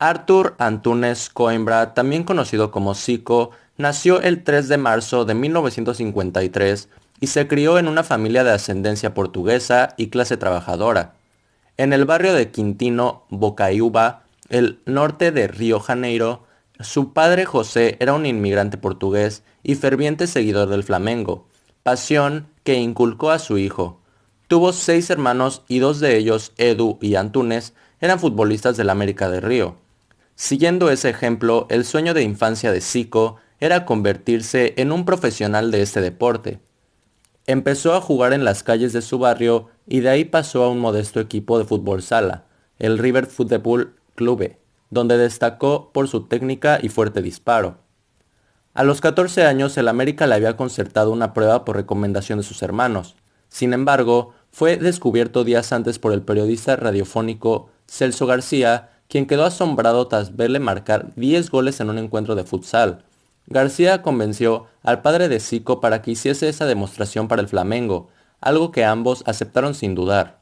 Arthur Antunes Coimbra, también conocido como Zico, nació el 3 de marzo de 1953 y se crió en una familia de ascendencia portuguesa y clase trabajadora. En el barrio de Quintino, Bocaiúva, el norte de Río Janeiro, su padre José era un inmigrante portugués y ferviente seguidor del Flamengo, pasión que inculcó a su hijo. Tuvo 6 hermanos y 2 de ellos, Edu y Antunes, eran futbolistas del América de Río. Siguiendo ese ejemplo, el sueño de infancia de Zico era convertirse en un profesional de este deporte. Empezó a jugar en las calles de su barrio y de ahí pasó a un modesto equipo de fútbol sala, el River Futebol Clube, donde destacó por su técnica y fuerte disparo. A los 14 años el América le había concertado una prueba por recomendación de sus hermanos. Sin embargo, fue descubierto días antes por el periodista radiofónico Celso García, quien quedó asombrado tras verle marcar 10 goles en un encuentro de futsal. García convenció al padre de Zico para que hiciese esa demostración para el Flamengo, algo que ambos aceptaron sin dudar.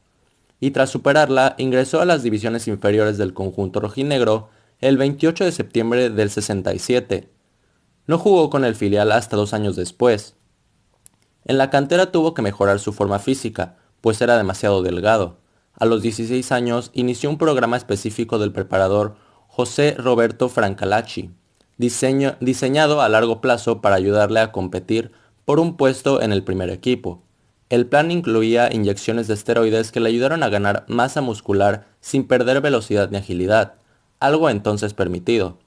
Y tras superarla, ingresó a las divisiones inferiores del conjunto rojinegro el 28 de septiembre del 67. No jugó con el filial hasta 2 años después. En la cantera tuvo que mejorar su forma física, pues era demasiado delgado. A los 16 años inició un programa específico del preparador José Roberto Francalacci, diseñado a largo plazo para ayudarle a competir por un puesto en el primer equipo. El plan incluía inyecciones de esteroides que le ayudaron a ganar masa muscular sin perder velocidad ni agilidad, algo entonces permitido.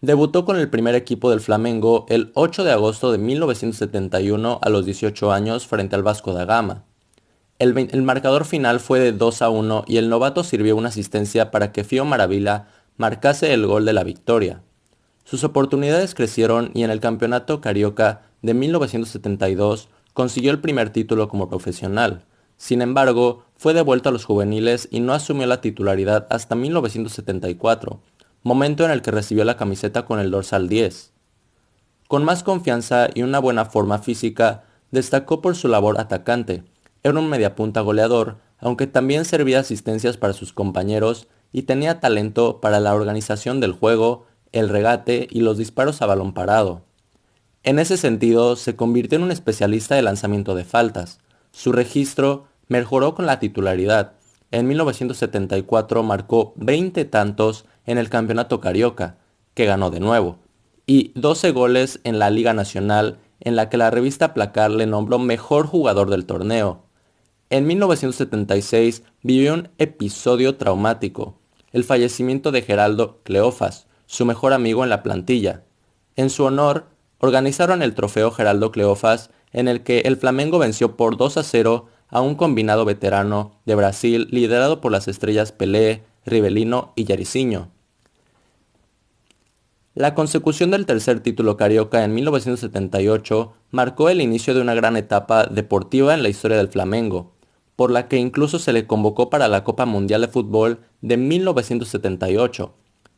Debutó con el primer equipo del Flamengo el 8 de agosto de 1971 a los 18 años frente al Vasco da Gama. El marcador final fue de 2-1 y el novato sirvió una asistencia para que Fío Maravilla marcase el gol de la victoria. Sus oportunidades crecieron y en el Campeonato Carioca de 1972 consiguió el primer título como profesional. Sin embargo, fue devuelto a los juveniles y no asumió la titularidad hasta 1974, momento en el que recibió la camiseta con el dorsal 10. Con más confianza y una buena forma física, destacó por su labor atacante. Era un mediapunta goleador, aunque también servía asistencias para sus compañeros y tenía talento para la organización del juego, el regate y los disparos a balón parado. En ese sentido, se convirtió en un especialista de lanzamiento de faltas. Su registro mejoró con la titularidad. En 1974 marcó 20 tantos en el Campeonato Carioca, que ganó de nuevo, y 12 goles en la Liga Nacional, en la que la revista Placar le nombró mejor jugador del torneo. En 1976 vivió un episodio traumático, el fallecimiento de Geraldo Cleofas, su mejor amigo en la plantilla. En su honor, organizaron el trofeo Geraldo Cleofas, en el que el Flamengo venció por 2-0 a un combinado veterano de Brasil liderado por las estrellas Pelé, Rivelino y Jairzinho. La consecución del tercer título carioca en 1978 marcó el inicio de una gran etapa deportiva en la historia del Flamengo, por la que incluso se le convocó para la Copa Mundial de Fútbol de 1978.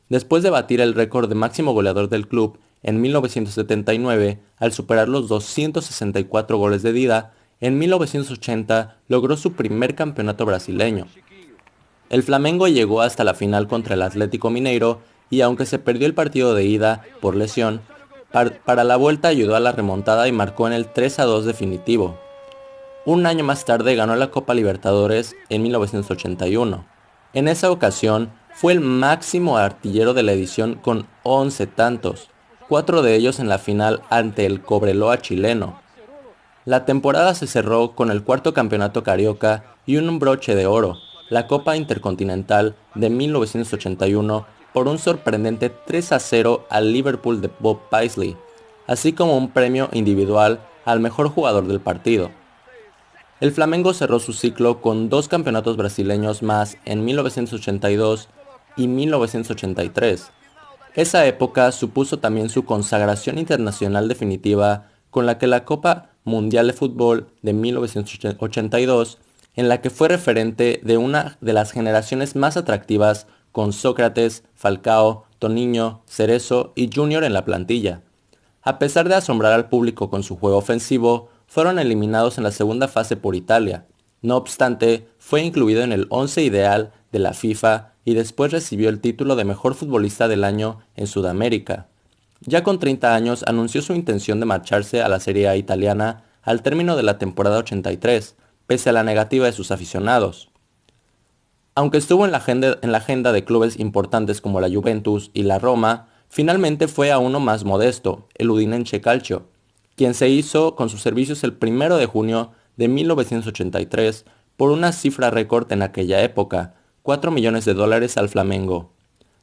Después de batir el récord de máximo goleador del club en 1979, al superar los 264 goles de Dida, en 1980 logró su primer campeonato brasileño. El Flamengo llegó hasta la final contra el Atlético Mineiro y aunque se perdió el partido de ida por lesión, para la vuelta ayudó a la remontada y marcó en el 3-2 definitivo. Un año más tarde ganó la Copa Libertadores en 1981. En esa ocasión fue el máximo artillero de la edición con 11 tantos, 4 de ellos en la final ante el Cobreloa chileno. La temporada se cerró con el cuarto campeonato carioca y un broche de oro, la Copa Intercontinental de 1981 por un sorprendente 3-0 al Liverpool de Bob Paisley, así como un premio individual al mejor jugador del partido. El Flamengo cerró su ciclo con 2 campeonatos brasileños más en 1982 y 1983. Esa época supuso también su consagración internacional definitiva con la Copa Mundial de Fútbol de 1982, en la que fue referente de una de las generaciones más atractivas con Sócrates, Falcao, Toniño, Cerezo y Junior en la plantilla. A pesar de asombrar al público con su juego ofensivo, fueron eliminados en la segunda fase por Italia. No obstante, fue incluido en el 11 ideal de la FIFA y después recibió el título de mejor futbolista del año en Sudamérica. Ya con 30 años anunció su intención de marcharse a la Serie A italiana al término de la temporada 83, pese a la negativa de sus aficionados. Aunque estuvo en la agenda de clubes importantes como la Juventus y la Roma, finalmente fue a uno más modesto, el Udinese Calcio, quien se hizo con sus servicios el 1 de junio de 1983 por una cifra récord en aquella época, 4 millones de dólares al Flamengo.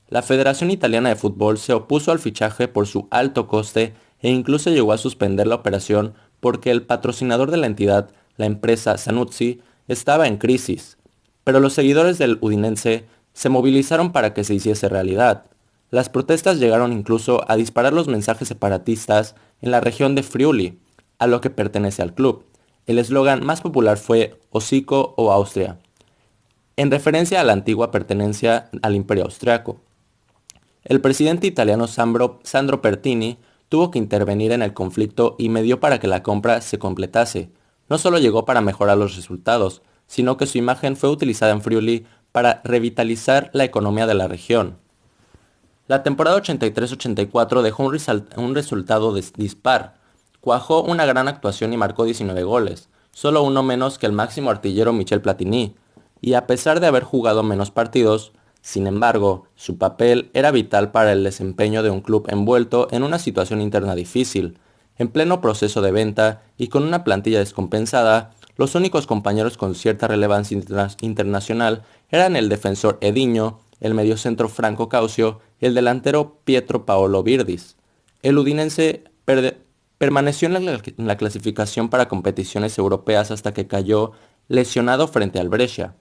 La Federación Italiana de Fútbol se opuso al fichaje por su alto coste e incluso llegó a suspender la operación porque el patrocinador de la entidad, la empresa Sanuzzi, estaba en crisis. Pero los seguidores del Udinese se movilizaron para que se hiciese realidad. Las protestas llegaron incluso a disparar los mensajes separatistas en la región de Friuli, a lo que pertenece al club. El eslogan más popular fue Hocico o Austria, en referencia a la antigua pertenencia al Imperio Austriaco. El presidente italiano Sandro Pertini tuvo que intervenir en el conflicto y medió para que la compra se completase. No solo llegó para mejorar los resultados, sino que su imagen fue utilizada en Friuli para revitalizar la economía de la región. La temporada 83-84 dejó un resultado dispar. Cuajó una gran actuación y marcó 19 goles, solo uno menos que el máximo artillero Michel Platini, y a pesar de haber jugado menos partidos, sin embargo, su papel era vital para el desempeño de un club envuelto en una situación interna difícil. En pleno proceso de venta y con una plantilla descompensada, los únicos compañeros con cierta relevancia internacional eran el defensor Edinho, el mediocentro Franco Caucio y el delantero Pietro Paolo Virdis. El Udinese permaneció en la clasificación para competiciones europeas hasta que cayó lesionado frente al Brescia.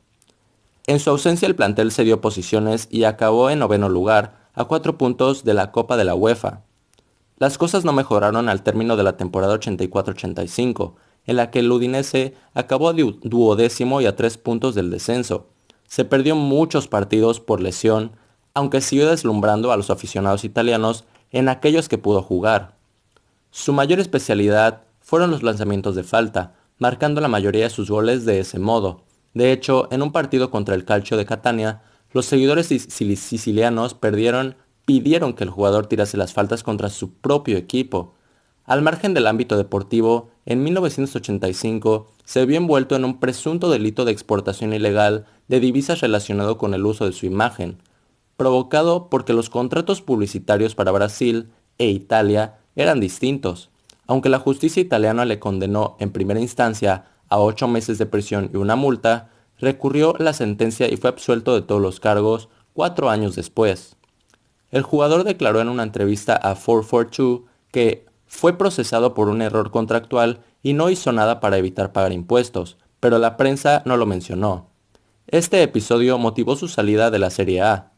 En su ausencia el plantel se dio posiciones y acabó en noveno lugar, a 4 puntos de la Copa de la UEFA. Las cosas no mejoraron al término de la temporada 84-85, en la que el Udinese acabó duodécimo y a 3 puntos del descenso. Se perdió muchos partidos por lesión, aunque siguió deslumbrando a los aficionados italianos en aquellos que pudo jugar. Su mayor especialidad fueron los lanzamientos de falta, marcando la mayoría de sus goles de ese modo. De hecho, en un partido contra el Calcio de Catania, los seguidores sicilianos pidieron que el jugador tirase las faltas contra su propio equipo. Al margen del ámbito deportivo, en 1985 se vio envuelto en un presunto delito de exportación ilegal de divisas relacionado con el uso de su imagen, provocado porque los contratos publicitarios para Brasil e Italia eran distintos. Aunque la justicia italiana le condenó en primera instancia a 8 meses de prisión y una multa, recurrió la sentencia y fue absuelto de todos los cargos 4 años después. El jugador declaró en una entrevista a 442 que fue procesado por un error contractual y no hizo nada para evitar pagar impuestos, pero la prensa no lo mencionó. Este episodio motivó su salida de la Serie A.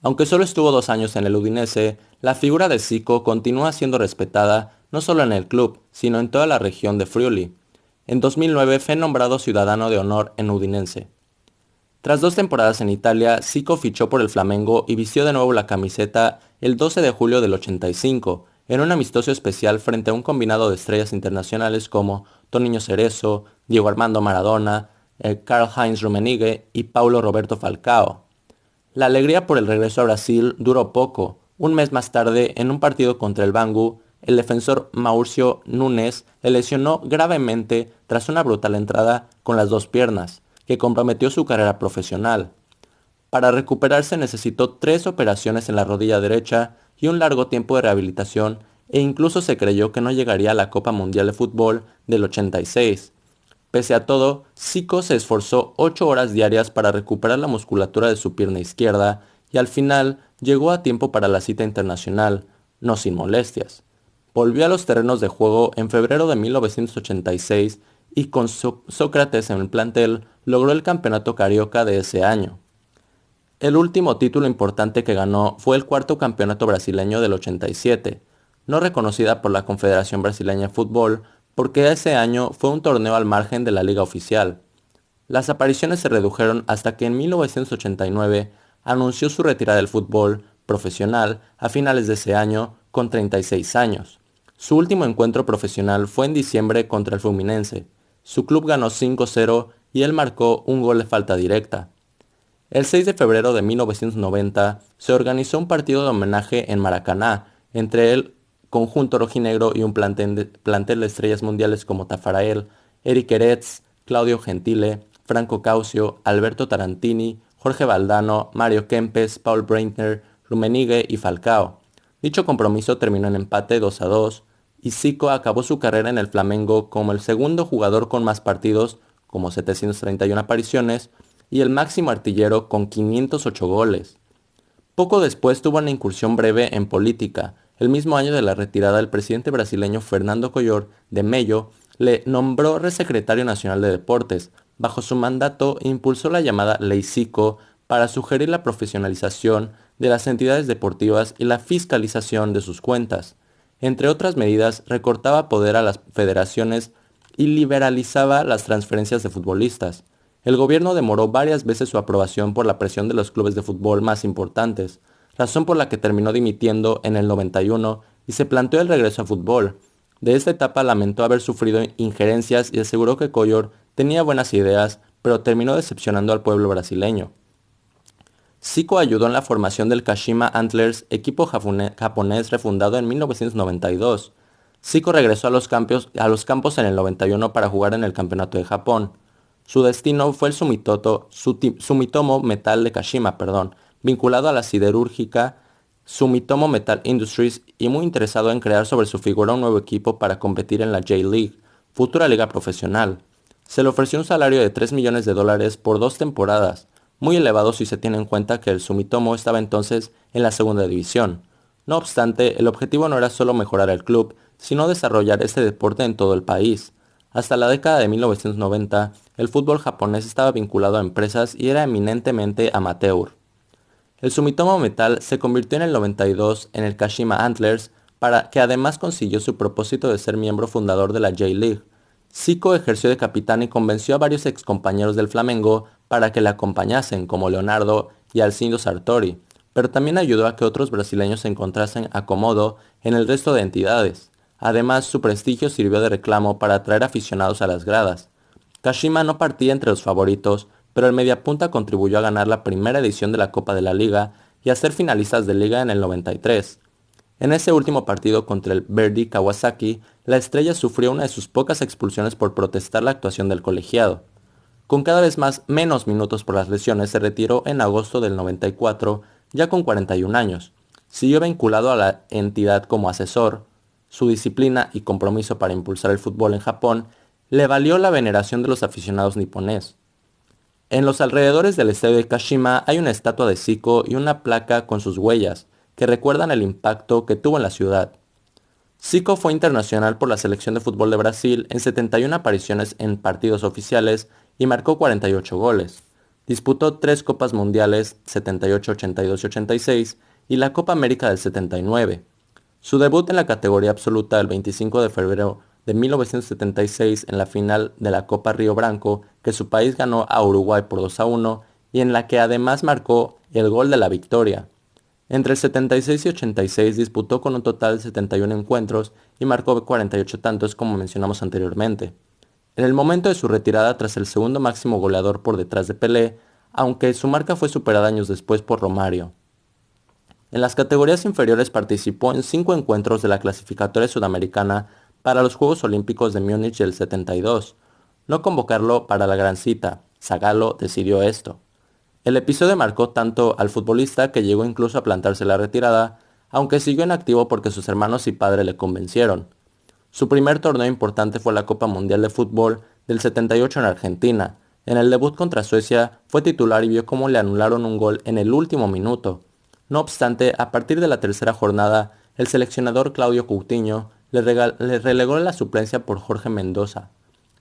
Aunque solo estuvo 2 años en el Udinese, la figura de Zico continúa siendo respetada no solo en el club, sino en toda la región de Friuli. En 2009 fue nombrado ciudadano de honor en Udinese. Tras 2 temporadas en Italia, Zico fichó por el Flamengo y vistió de nuevo la camiseta el 12 de julio del 85, en un amistoso especial frente a un combinado de estrellas internacionales como Toninho Cerezo, Diego Armando Maradona, Karl-Heinz Rummenigge y Paulo Roberto Falcao. La alegría por el regreso a Brasil duró poco. Un mes más tarde, en un partido contra el Bangu, el defensor Mauricio Nunes le lesionó gravemente tras una brutal entrada con las 2 piernas, que comprometió su carrera profesional. Para recuperarse necesitó 3 operaciones en la rodilla derecha y un largo tiempo de rehabilitación, e incluso se creyó que no llegaría a la Copa Mundial de Fútbol del 86. Pese a todo, Zico se esforzó 8 horas diarias para recuperar la musculatura de su pierna izquierda y al final llegó a tiempo para la cita internacional, no sin molestias. Volvió a los terrenos de juego en febrero de 1986 y con Sócrates en el plantel logró el campeonato carioca de ese año. El último título importante que ganó fue el 4º campeonato brasileño del 87, no reconocida por la Confederación Brasileña de Fútbol porque ese año fue un torneo al margen de la liga oficial. Las apariciones se redujeron hasta que en 1989 anunció su retirada del fútbol profesional a finales de ese año con 36 años. Su último encuentro profesional fue en diciembre contra el Fluminense. Su club ganó 5-0 y él marcó un gol de falta directa. El 6 de febrero de 1990 se organizó un partido de homenaje en Maracaná entre el conjunto rojinegro y un plantel de estrellas mundiales como Taffarel, Eric Eretz, Claudio Gentile, Franco Caucio, Alberto Tarantini, Jorge Valdano, Mario Kempes, Paul Breitner, Rummenigge y Falcao. Dicho compromiso terminó en empate 2-2 y Zico acabó su carrera en el Flamengo como el segundo jugador con más partidos, como 731 apariciones, y el máximo artillero con 508 goles. Poco después tuvo una incursión breve en política. El mismo año de la retirada, el presidente brasileño Fernando Collor de Mello le nombró resecretario nacional de deportes. Bajo su mandato impulsó la llamada Ley Zico para sugerir la profesionalización de las entidades deportivas y la fiscalización de sus cuentas. Entre otras medidas, recortaba poder a las federaciones y liberalizaba las transferencias de futbolistas. El gobierno demoró varias veces su aprobación por la presión de los clubes de fútbol más importantes, razón por la que terminó dimitiendo en el 91 y se planteó el regreso a fútbol. De esta etapa lamentó haber sufrido injerencias y aseguró que Collor tenía buenas ideas, pero terminó decepcionando al pueblo brasileño. Zico ayudó en la formación del Kashima Antlers, equipo japonés refundado en 1992. Zico regresó a los campos en el 91 para jugar en el Campeonato de Japón. Su destino fue el Sumitomo Metal de Kashima, vinculado a la siderúrgica Sumitomo Metal Industries y muy interesado en crear sobre su figura un nuevo equipo para competir en la J-League, futura liga profesional. Se le ofreció un salario de $3 millones por 2 temporadas, muy elevado si se tiene en cuenta que el Sumitomo estaba entonces en la segunda división. No obstante, el objetivo no era solo mejorar el club, sino desarrollar este deporte en todo el país. Hasta la década de 1990, el fútbol japonés estaba vinculado a empresas y era eminentemente amateur. El Sumitomo Metal se convirtió en el 92 en el Kashima Antlers, para que además consiguió su propósito de ser miembro fundador de la J-League. Zico ejerció de capitán y convenció a varios excompañeros del Flamengo para que le acompañasen, como Leonardo y Alcindo Sartori, pero también ayudó a que otros brasileños se encontrasen acomodo en el resto de entidades. Además, su prestigio sirvió de reclamo para atraer aficionados a las gradas. Kashima no partía entre los favoritos, pero el mediapunta contribuyó a ganar la primera edición de la Copa de la Liga y a ser finalistas de liga en el 93. En ese último partido contra el Verdy Kawasaki, la estrella sufrió una de sus pocas expulsiones por protestar la actuación del colegiado. Con cada vez menos minutos por las lesiones, se retiró en agosto del 94, ya con 41 años. Siguió vinculado a la entidad como asesor. Su disciplina y compromiso para impulsar el fútbol en Japón le valió la veneración de los aficionados nipones. En los alrededores del estadio de Kashima hay una estatua de Zico y una placa con sus huellas, que recuerdan el impacto que tuvo en la ciudad. Zico fue internacional por la selección de fútbol de Brasil en 71 apariciones en partidos oficiales y marcó 48 goles. Disputó 3 Copas Mundiales, 78, 82 y 86, y la Copa América del 79. Su debut en la categoría absoluta el 25 de febrero de 1976 en la final de la Copa Río Branco, que su país ganó a Uruguay por 2-1 y en la que además marcó el gol de la victoria. Entre el 76 y 86 disputó con un total de 71 encuentros y marcó 48 tantos como mencionamos anteriormente. En el momento de su retirada tras el segundo máximo goleador por detrás de Pelé, aunque su marca fue superada años después por Romario. En las categorías inferiores participó en 5 encuentros de la clasificatoria sudamericana para los Juegos Olímpicos de Múnich del 72. No convocarlo para la gran cita, Zagallo decidió esto. El episodio marcó tanto al futbolista que llegó incluso a plantarse la retirada, aunque siguió en activo porque sus hermanos y padre le convencieron. Su primer torneo importante fue la Copa Mundial de Fútbol del 78 en Argentina. En el debut contra Suecia fue titular y vio cómo le anularon un gol en el último minuto. No obstante, a partir de la tercera jornada, el seleccionador Claudio Coutinho le relegó la suplencia por Jorge Mendoza.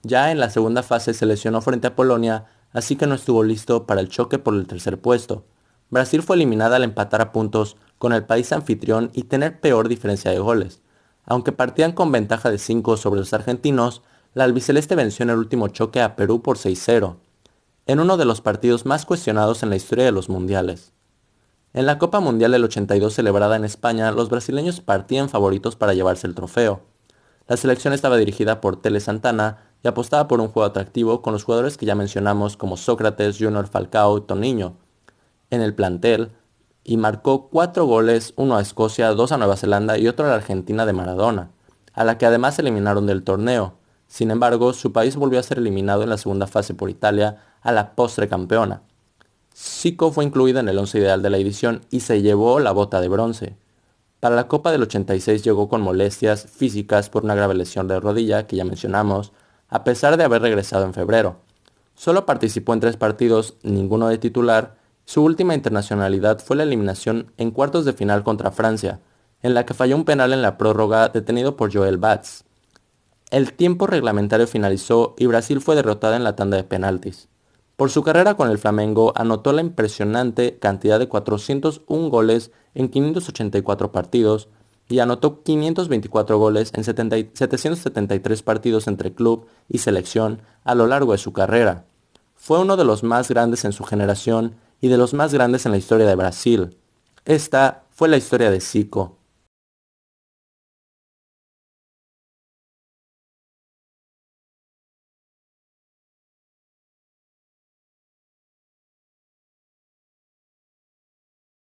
Ya en la segunda fase se lesionó frente a Polonia, así que no estuvo listo para el choque por el tercer puesto. Brasil fue eliminada al empatar a puntos con el país anfitrión y tener peor diferencia de goles. Aunque partían con ventaja de 5 sobre los argentinos, la albiceleste venció en el último choque a Perú por 6-0, en uno de los partidos más cuestionados en la historia de los mundiales. En la Copa Mundial del 82 celebrada en España, los brasileños partían favoritos para llevarse el trofeo. La selección estaba dirigida por Tele Santana, y apostaba por un juego atractivo con los jugadores que ya mencionamos como Sócrates, Junior Falcao y Toniño en el plantel, y marcó 4 goles, uno a Escocia, 2 a Nueva Zelanda y otro a la Argentina de Maradona, a la que además eliminaron del torneo. Sin embargo, su país volvió a ser eliminado en la segunda fase por Italia, a la postre campeona. Zico fue incluido en el once ideal de la edición y se llevó la bota de bronce. Para la Copa del 86 llegó con molestias físicas por una grave lesión de rodilla que ya mencionamos, a pesar de haber regresado en febrero. Solo participó en 3 partidos, ninguno de titular. Su última internacionalidad fue la eliminación en cuartos de final contra Francia, en la que falló un penal en la prórroga detenido por Joel Batz. El tiempo reglamentario finalizó y Brasil fue derrotada en la tanda de penaltis. Por su carrera con el Flamengo anotó la impresionante cantidad de 401 goles en 584 partidos y anotó 524 goles en 773 partidos entre club y selección a lo largo de su carrera. Fue uno de los más grandes en su generación y de los más grandes en la historia de Brasil. Esta fue la historia de Zico.